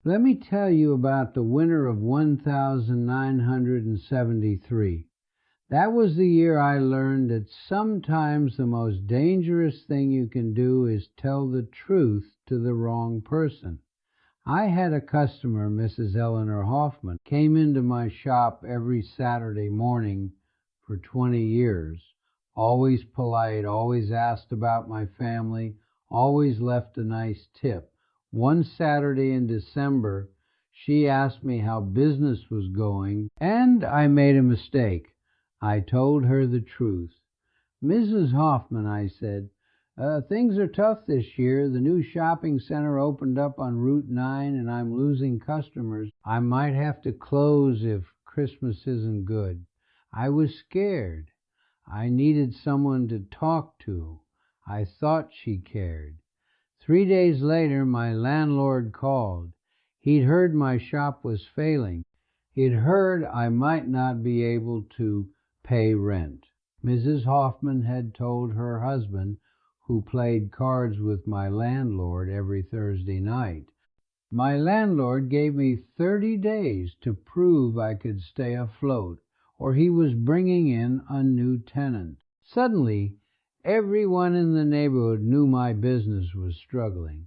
Let me tell you about the winter of 1973. That was the year I learned that sometimes the most dangerous thing you can do is tell the truth to the wrong person. I had a customer, Mrs. Eleanor Hoffman, came into my shop every Saturday morning for 20 years. Always polite, always asked about my family, always left a nice tip. One Saturday in December, she asked me how business was going, and I made a mistake. I told her the truth. "Mrs. Hoffman," I said, "things are tough this year. The new shopping center opened up on Route 9 and I'm losing customers. I might have to close if Christmas isn't good." I was scared. I needed someone to talk to. I thought she cared. 3 days later, my landlord called. He'd heard my shop was failing. He'd heard I might not be able to pay rent. Mrs. Hoffman had told her husband, who played cards with my landlord every Thursday night. My landlord gave me 30 days to prove I could stay afloat, or he was bringing in a new tenant. Suddenly, everyone in the neighborhood knew my business was struggling.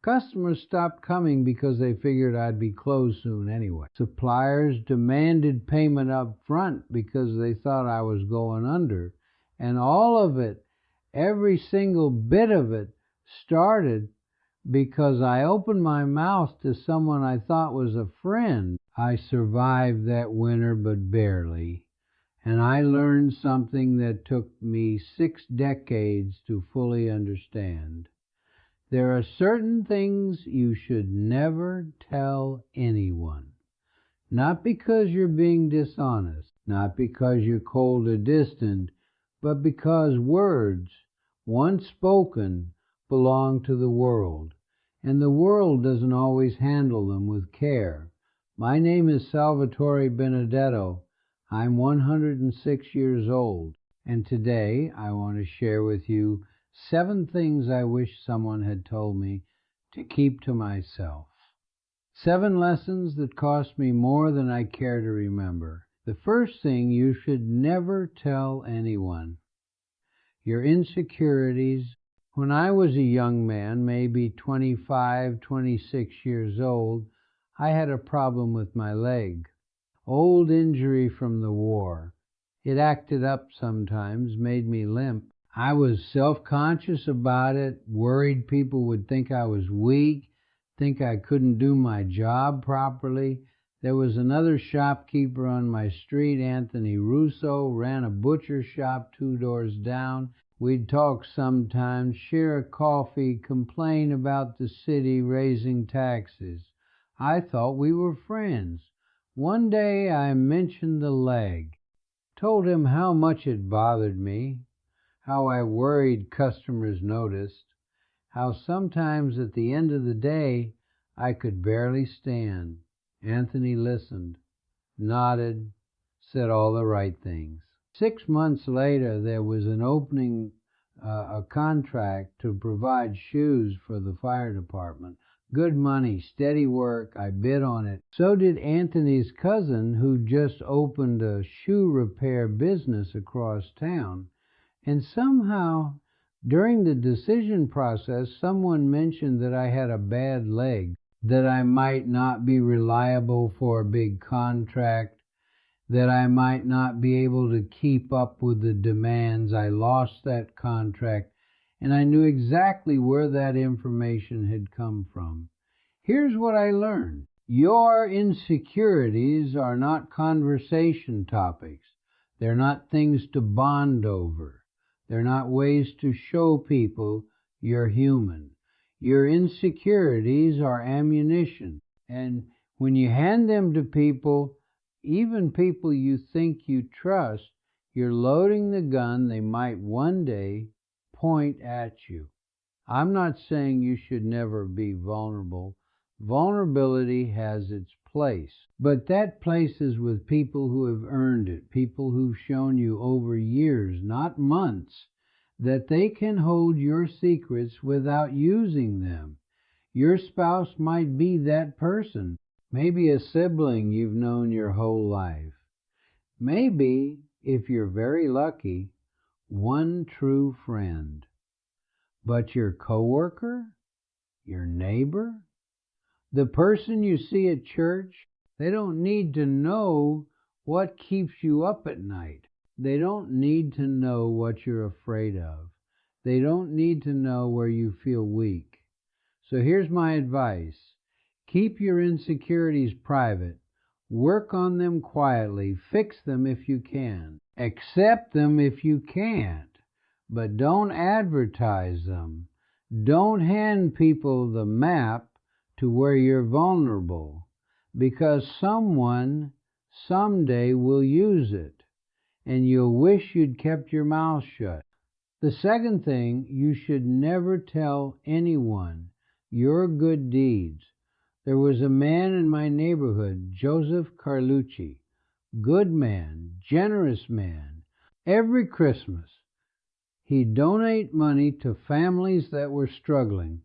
Customers stopped coming because they figured I'd be closed soon anyway. Suppliers demanded payment up front because they thought I was going under. And all of it, every single bit of it, started because I opened my mouth to someone I thought was a friend. I survived that winter, but barely. And I learned something that took me 6 decades to fully understand. There are certain things you should never tell anyone. Not because you're being dishonest, not because you're cold or distant, but because words, once spoken, belong to the world, and the world doesn't always handle them with care. My name is Sal Benedetto. I'm 106 years old, and today I want to share with you 7 things I wish someone had told me to keep to myself. 7 lessons that cost me more than I care to remember. The first thing you should never tell anyone: your insecurities. When I was a young man, maybe 25, 26 years old, I had a problem with my leg. Old injury from the war. It acted up sometimes, made me limp. I was self-conscious about it, worried people would think I was weak, think I couldn't do my job properly. There was another shopkeeper on my street, Anthony Russo, ran a butcher shop 2 doors down. We'd talk sometimes, share a coffee, complain about the city raising taxes. I thought we were friends. One day I mentioned the leg, told him how much it bothered me, how I worried customers noticed, how sometimes at the end of the day I could barely stand. Anthony listened, nodded, said all the right things. 6 months later, there was an opening, a contract to provide shoes for the fire department. Good money, steady work. I bid on it. So did Anthony's cousin, who just opened a shoe repair business across town. And somehow, during the decision process, someone mentioned that I had a bad leg, that I might not be reliable for a big contract, that I might not be able to keep up with the demands. I lost that contract, and I knew exactly where that information had come from. Here's what I learned. Your insecurities are not conversation topics. They're not things to bond over. They're not ways to show people you're human. Your insecurities are ammunition, and when you hand them to people, even people you think you trust, you're loading the gun they might one day point at you. I'm not saying you should never be vulnerable. Vulnerability has its place, but that place is with people who have earned it, people who've shown you over years, not months, that they can hold your secrets without using them. Your spouse might be that person. Maybe a sibling you've known your whole life. Maybe, if you're very lucky, one true friend. But your coworker, your neighbor, the person you see at church, they don't need to know what keeps you up at night. They don't need to know what you're afraid of. They don't need to know where you feel weak. So here's my advice. Keep your insecurities private. Work on them quietly. Fix them if you can. Accept them if you can't. But don't advertise them. Don't hand people the map to where you're vulnerable, because someone someday will use it, and you'll wish you'd kept your mouth shut. The second thing, you should never tell anyone your good deeds. There was a man in my neighborhood, Joseph Carlucci, good man, generous man. Every Christmas, he'd donate money to families that were struggling,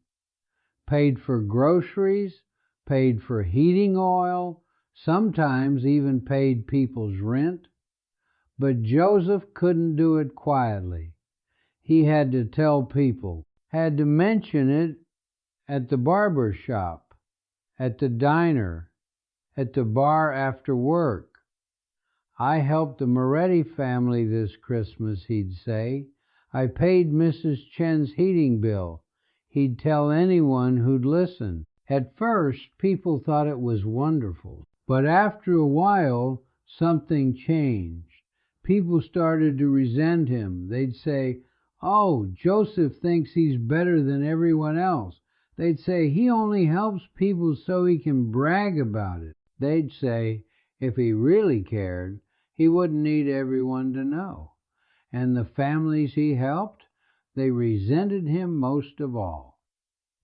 paid for groceries, paid for heating oil, sometimes even paid people's rent. But Joseph couldn't do it quietly. He had to tell people, had to mention it at the barber shop, at the diner, at the bar after work. I helped the Moretti family this Christmas, he'd say. I paid Mrs. Chen's heating bill. He'd tell anyone who'd listen. At first, people thought it was wonderful. But after a while, something changed. People started to resent him. They'd say, "Oh, Joseph thinks he's better than everyone else." They'd say, "He only helps people so he can brag about it." They'd say, if he really cared, he wouldn't need everyone to know. And the families he helped, they resented him most of all,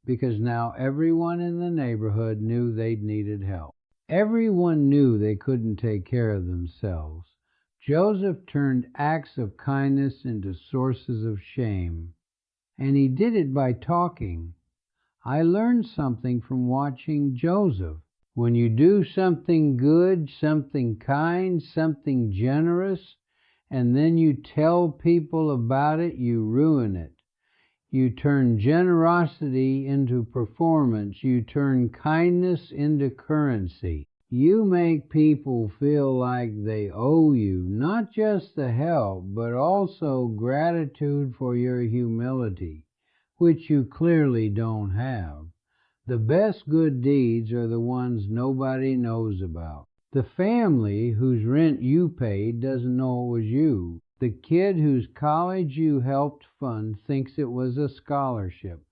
because now everyone in the neighborhood knew they needed help. Everyone knew they couldn't take care of themselves. Joseph turned acts of kindness into sources of shame, and he did it by talking. I learned something from watching Joseph. When you do something good, something kind, something generous, and then you tell people about it, you ruin it. You turn generosity into performance. You turn kindness into currency. You make people feel like they owe you not just the help, but also gratitude for your humility, which you clearly don't have. The best good deeds are the ones nobody knows about. The family whose rent you paid doesn't know it was you. The kid whose college you helped fund thinks it was a scholarship.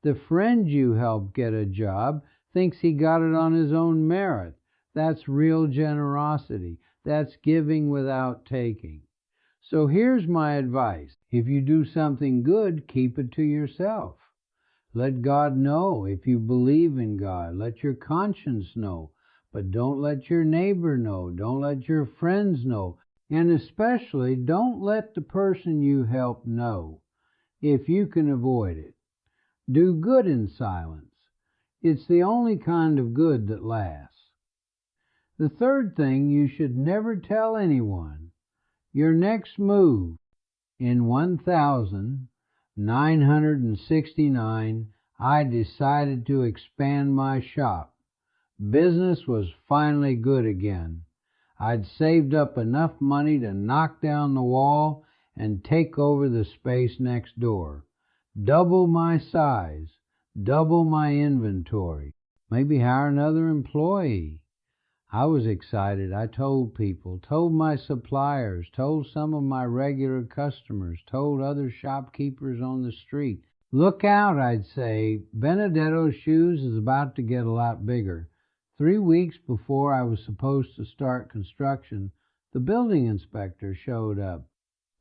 The friend you helped get a job thinks he got it on his own merit. That's real generosity. That's giving without taking. So here's my advice. If you do something good, keep it to yourself. Let God know if you believe in God. Let your conscience know. But don't let your neighbor know. Don't let your friends know. And especially, don't let the person you help know, if you can avoid it. Do good in silence. It's the only kind of good that lasts. The third thing, you should never tell anyone. Your next move. In 1969, I decided to expand my shop. Business was finally good again. I'd saved up enough money to knock down the wall and take over the space next door. Double my size, double my inventory, maybe hire another employee. I was excited. I told people, told my suppliers, told some of my regular customers, told other shopkeepers on the street. Look out, I'd say. Benedetto Shoes is about to get a lot bigger. 3 weeks before I was supposed to start construction, the building inspector showed up.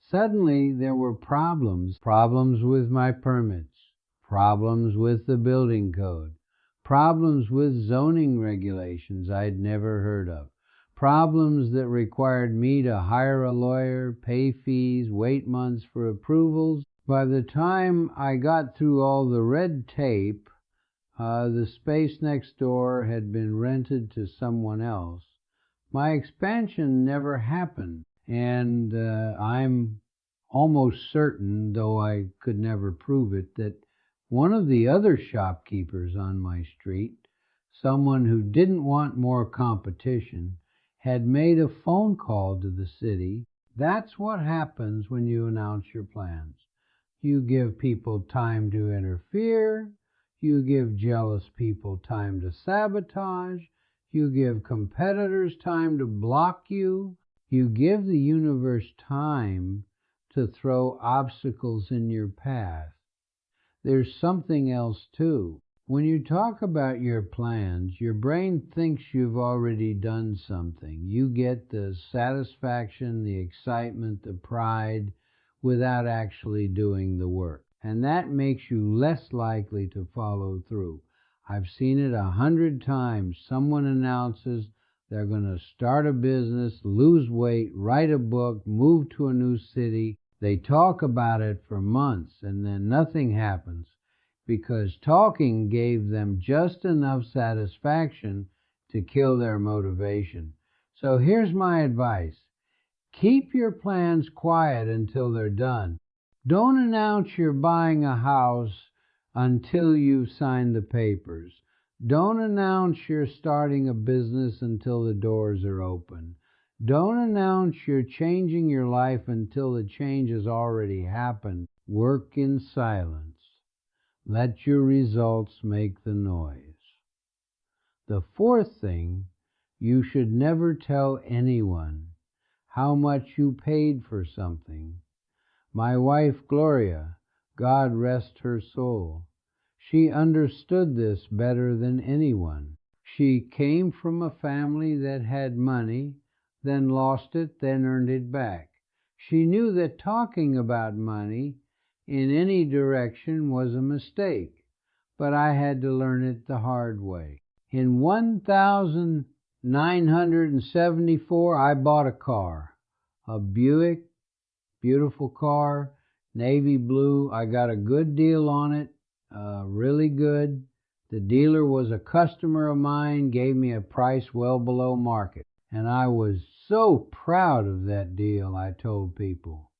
Suddenly there were problems with my permits, problems with the building code, problems with zoning regulations I'd never heard of, problems that required me to hire a lawyer, pay fees, wait months for approvals. By the time I got through all the red tape, The space next door had been rented to someone else. My expansion never happened, and I'm almost certain, though I could never prove it, that one of the other shopkeepers on my street, someone who didn't want more competition, had made a phone call to the city. That's what happens when you announce your plans. You give people time to interfere. You give jealous people time to sabotage. You give competitors time to block you. You give the universe time to throw obstacles in your path. There's something else too. When you talk about your plans, your brain thinks you've already done something. You get the satisfaction, the excitement, the pride without actually doing the work. And that makes you less likely to follow through. I've seen it 100 times. Someone announces they're going to start a business, lose weight, write a book, move to a new city. They talk about it for months, and then nothing happens because talking gave them just enough satisfaction to kill their motivation. So here's my advice. Keep your plans quiet until they're done. Don't announce you're buying a house until you've signed the papers. Don't announce you're starting a business until the doors are open. Don't announce you're changing your life until the change has already happened. Work in silence. Let your results make the noise. The fourth thing, you should never tell anyone how much you paid for something. My wife, Gloria, God rest her soul, she understood this better than anyone. She came from a family that had money, then lost it, then earned it back. She knew that talking about money in any direction was a mistake, but I had to learn it the hard way. In 1974, I bought a car, a Buick, beautiful car, navy blue. I got a good deal on it, really good. The dealer was a customer of mine, gave me a price well below market. And I was so proud of that deal, I told people.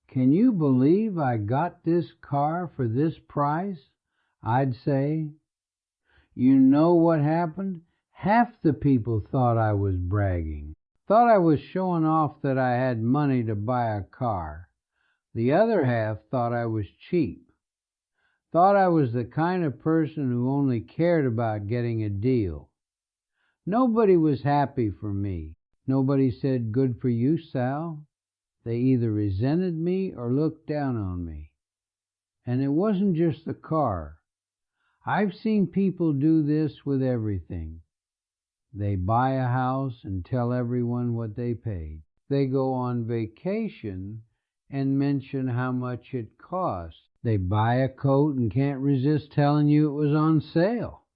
Can you believe I got this car for this price? I'd say. You know what happened? Half the people thought I was bragging, thought I was showing off that I had money to buy a car. The other half thought I was cheap, thought I was the kind of person who only cared about getting a deal. Nobody was happy for me. Nobody said, "Good for you, Sal." They either resented me or looked down on me. And it wasn't just the car. I've seen people do this with everything. They buy a house and tell everyone what they paid. They go on vacation and mention how much it costs. They buy a coat and can't resist telling you it was on sale.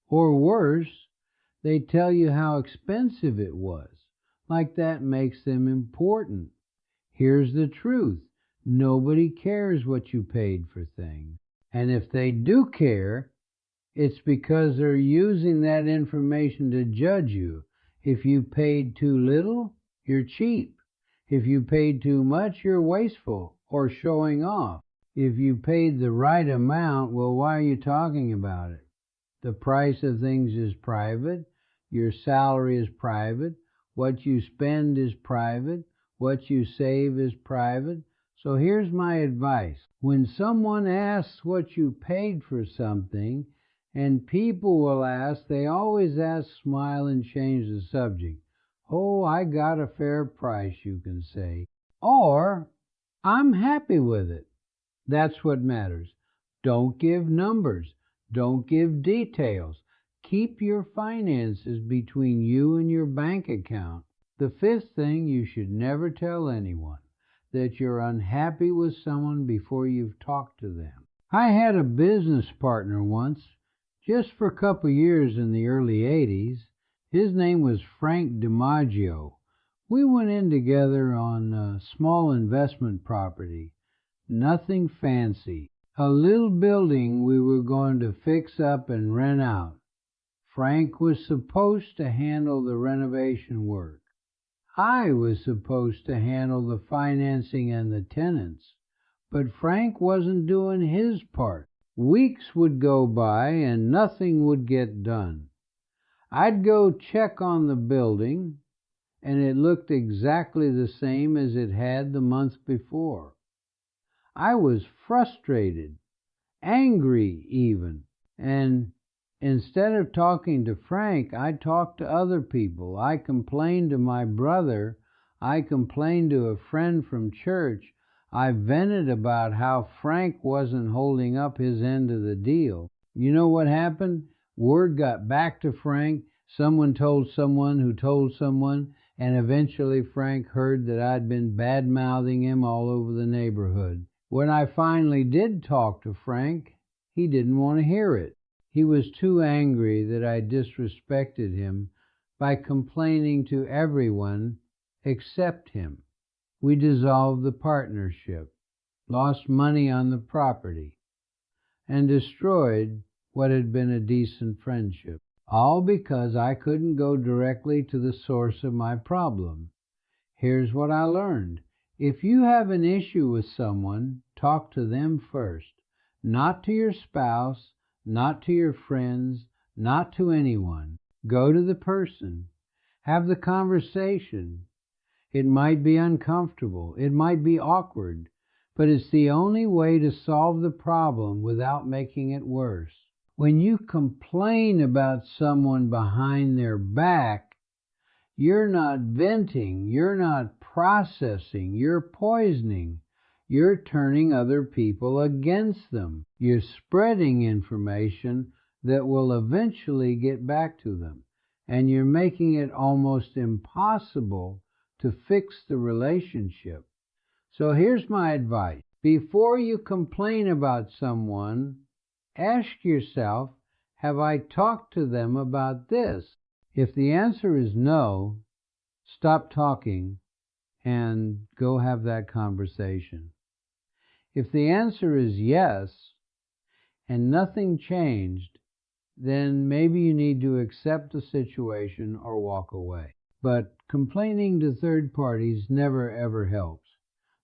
Or worse, they tell you how expensive it was, like that makes them important. Here's the truth. Nobody cares what you paid for things. And if they do care, it's because they're using that information to judge you. If you paid too little, you're cheap. If you paid too much, you're wasteful or showing off. If you paid the right amount, well, why are you talking about it? The price of things is private. Your salary is private. What you spend is private. What you save is private. So here's my advice. When someone asks what you paid for something, and people will ask, they always ask, smile, and change the subject. "Oh, I got a fair price," you can say. Or, "I'm happy with it." That's what matters. Don't give numbers. Don't give details. Keep your finances between you and your bank account. The fifth thing, you should never tell anyone that you're unhappy with someone before you've talked to them. I had a business partner once, just for a couple years in the early 80s. His name was Frank DiMaggio. We went in together on a small investment property. Nothing fancy. A little building we were going to fix up and rent out. Frank was supposed to handle the renovation work. I was supposed to handle the financing and the tenants, but Frank wasn't doing his part. Weeks would go by and nothing would get done. I'd go check on the building, and it looked exactly the same as it had the month before. I was frustrated, angry even, and instead of talking to Frank, I talked to other people. I complained to my brother. I complained to a friend from church. I vented about how Frank wasn't holding up his end of the deal. You know what happened? Word got back to Frank. Someone told someone who told someone, and eventually Frank heard that I'd been bad-mouthing him all over the neighborhood. When I finally did talk to Frank, he didn't want to hear it. He was too angry that I disrespected him by complaining to everyone except him. We dissolved the partnership, lost money on the property, and destroyed what had been a decent friendship, all because I couldn't go directly to the source of my problem. Here's what I learned. If you have an issue with someone, talk to them first, not to your spouse, not to your friends, not to anyone. Go to the person. Have the conversation. It might be uncomfortable. It might be awkward, but it's the only way to solve the problem without making it worse. When you complain about someone behind their back, you're not venting, you're not processing, you're poisoning. You're turning other people against them. You're spreading information that will eventually get back to them, and you're making it almost impossible to fix the relationship. So here's my advice. Before you complain about someone, ask yourself, have I talked to them about this? If the answer is no, stop talking and go have that conversation. If the answer is yes, and nothing changed, then maybe you need to accept the situation or walk away. But complaining to third parties never ever helps.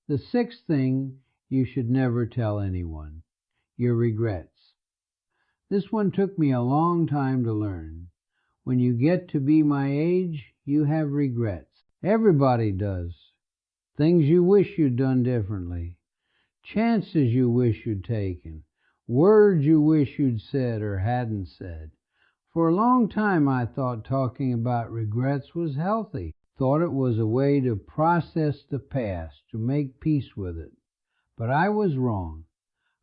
The sixth thing you should never tell anyone: your regrets. This one took me a long time to learn. When you get to be my age, you have regrets. Everybody does. Things you wish you'd done differently. Chances you wish you'd taken. Words you wish you'd said or hadn't said. For a long time I thought talking about regrets was healthy. Thought it was a way to process the past, to make peace with it. But I was wrong.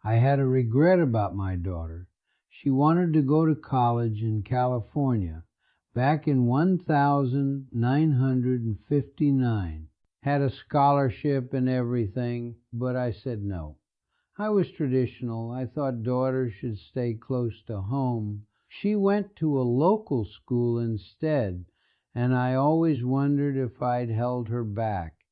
I had a regret about my daughter. She wanted to go to college in California back in 1959. Had a scholarship and everything, but I said no. I was traditional. I thought daughters should stay close to home. She went to a local school instead, and I always wondered if I'd held her back,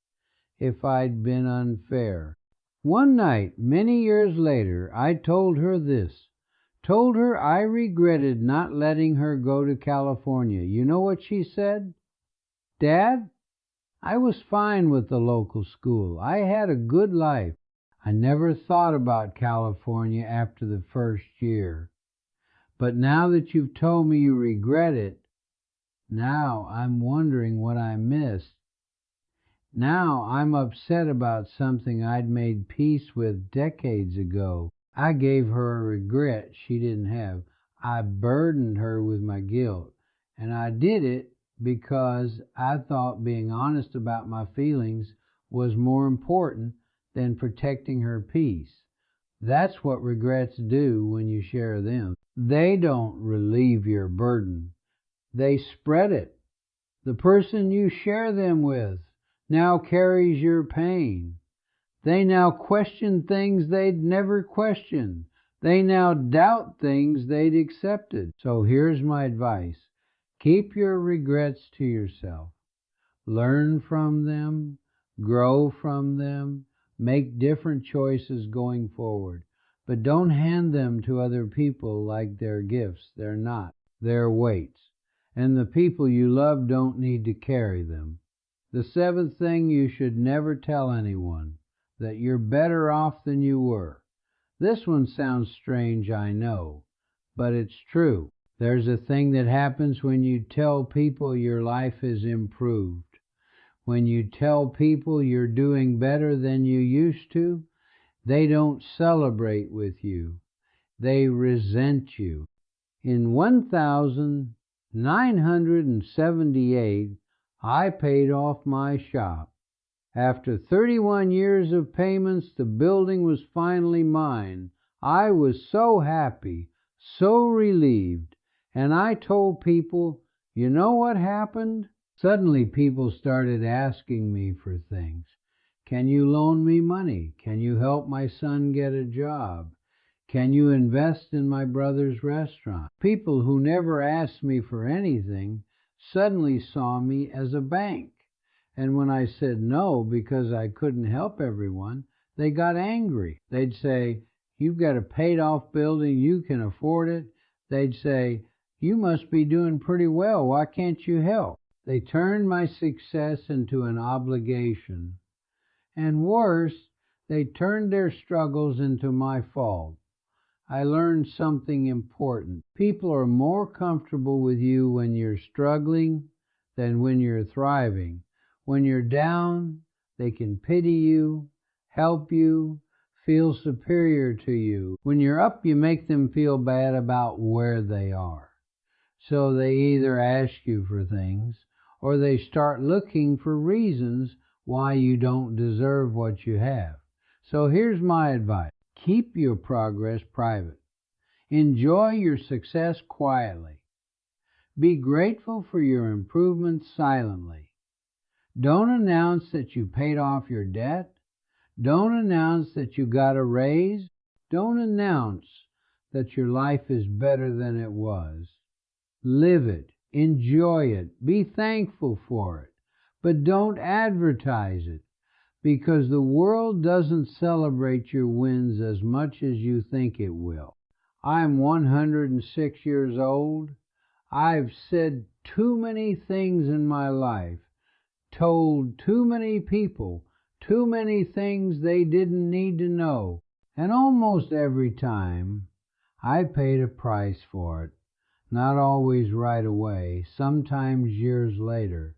if I'd been unfair. One night, many years later, I told her this. Told her I regretted not letting her go to California. You know what she said? "Dad, I was fine with the local school. I had a good life. I never thought about California after the first year. But now that you've told me you regret it, now I'm wondering what I missed. Now I'm upset about something I'd made peace with decades ago. I gave her a regret she didn't have. I burdened her with my guilt, and I did it because I thought being honest about my feelings was more important than protecting her peace. That's what regrets do when you share them. They don't relieve your burden. They spread it. The person you share them with now carries your pain. They now question things they'd never questioned. They now doubt things they'd accepted. So here's my advice. Keep your regrets to yourself. Learn from them, grow from them, make different choices going forward. but don't hand them to other people like they're gifts. They're not. They're weights. And the people you love don't need to carry them. The seventh thing, you should never tell anyone that you're better off than you were. This one sounds strange, I know, but it's true. There's a thing that happens when you tell people your life is improved. When you tell people you're doing better than you used to, they don't celebrate with you. They resent you. In 1978, I paid off my shop. After 31 years of payments, the building was finally mine. I was so happy, so relieved, and I told people, you know what happened? Suddenly people started asking me for things. Can you loan me money? Can you help my son get a job? Can you invest in my brother's restaurant? People who never asked me for anything suddenly saw me as a bank. And when I said no because I couldn't help everyone, they got angry. They'd say, you've got a paid-off building, you can afford it. They'd say, you must be doing pretty well, why can't you help? They turned my success into an obligation. And worse, they turned their struggles into my fault. I learned something important. People are more comfortable with you when you're struggling than when you're thriving. When you're down, they can pity you, help you, feel superior to you. When you're up, you make them feel bad about where they are. So they either ask you for things, or they start looking for reasons why you don't deserve what you have. So here's my advice. Keep your progress private. Enjoy your success quietly. Be grateful for your improvements silently. Don't announce that you paid off your debt. Don't announce that you got a raise. Don't announce that your life is better than it was. Live it. Enjoy it. Be thankful for it. But don't advertise it, because the world doesn't celebrate your wins as much as you think it will. I'm 106 years old. I've said too many things in my life, told too many people too many things they didn't need to know, and almost every time I paid a price for it. Not always right away, sometimes years later,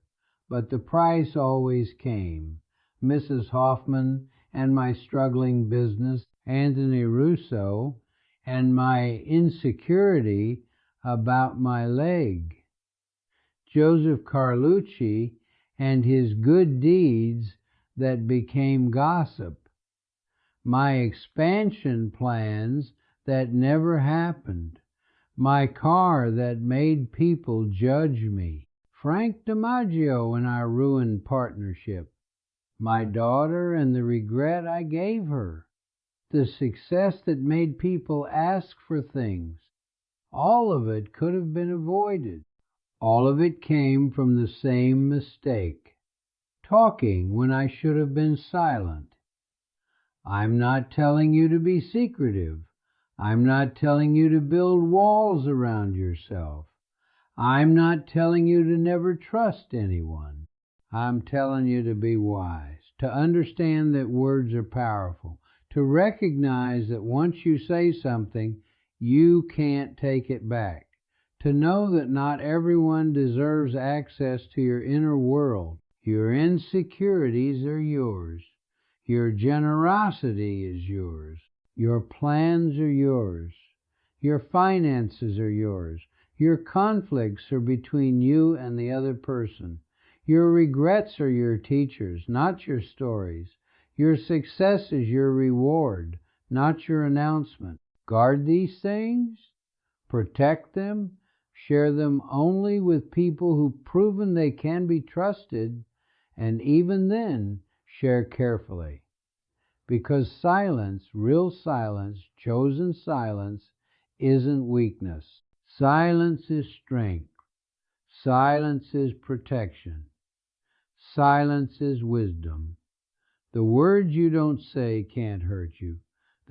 but the price always came. Mrs. Hoffman and my struggling business, Anthony Russo, and my insecurity about my leg, Joseph Carlucci and his good deeds that became gossip, my expansion plans that never happened, my car that made people judge me, Frank DiMaggio and our ruined partnership, my daughter and the regret I gave her, the success that made people ask for things. All of it could have been avoided. All of it came from the same mistake, talking when I should have been silent. I'm not telling you to be secretive. I'm not telling you to build walls around yourself. I'm not telling you to never trust anyone. I'm telling you to be wise, to understand that words are powerful, to recognize that once you say something, you can't take it back, to know that not everyone deserves access to your inner world. Your insecurities are yours. Your generosity is yours. Your plans are yours. Your finances are yours. Your conflicts are between you and the other person. Your regrets are your teachers, not your stories. Your success is your reward, not your announcement. Guard these things. Protect them. Share them only with people who've proven they can be trusted, and even then, share carefully. Because silence, real silence, chosen silence, isn't weakness. Silence is strength. Silence is protection. Silence is wisdom. The words you don't say can't hurt you.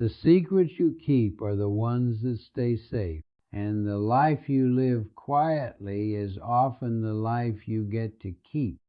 The secrets you keep are the ones that stay safe, and the life you live quietly is often the life you get to keep.